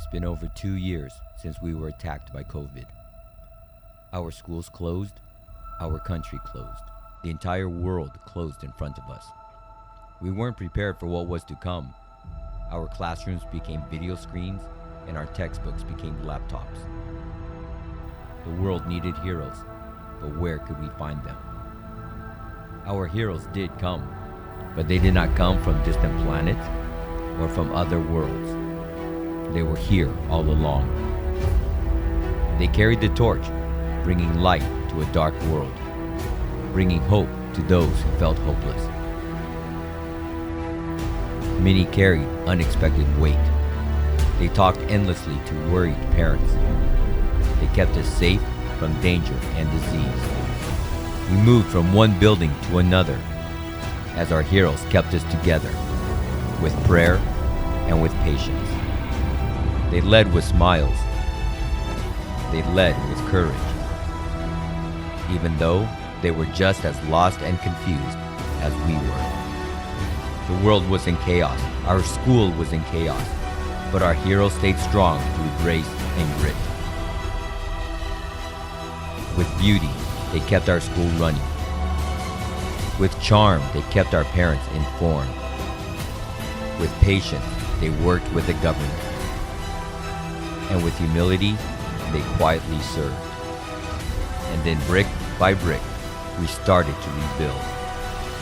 It's been over 2 years since we were attacked by COVID. Our schools closed, our country closed, the entire world closed in front of us. We weren't prepared for what was to come. Our classrooms became video screens and our textbooks became laptops. The world needed heroes, but where could we find them? Our heroes did come, but they did not come from distant planets or from other worlds. They were here all along. They carried the torch, bringing light to a dark world, bringing hope to those who felt hopeless. Many carried unexpected weight. They talked endlessly to worried parents. They kept us safe from danger and disease. We moved from one building to another as our heroes kept us together with prayer and with patience. They led with smiles. They led with courage. Even though they were just as lost and confused as we were. The world was in chaos. Our school was in chaos. But our heroes stayed strong through grace and grit. With beauty, they kept our school running. With charm, they kept our parents informed. With patience, they worked with the government. And with humility, they quietly served. And then brick by brick, we started to rebuild.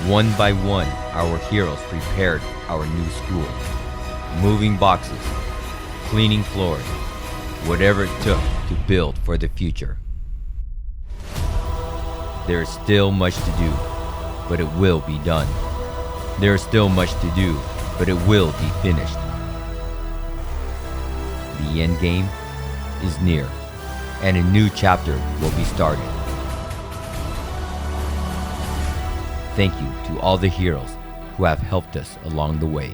One by one, our heroes prepared our new school. Moving boxes, cleaning floors, whatever it took to build for the future. There is still much to do, but it will be done. There is still much to do, but it will be finished. The endgame is near, and a new chapter will be started. Thank you to all the heroes who have helped us along the way.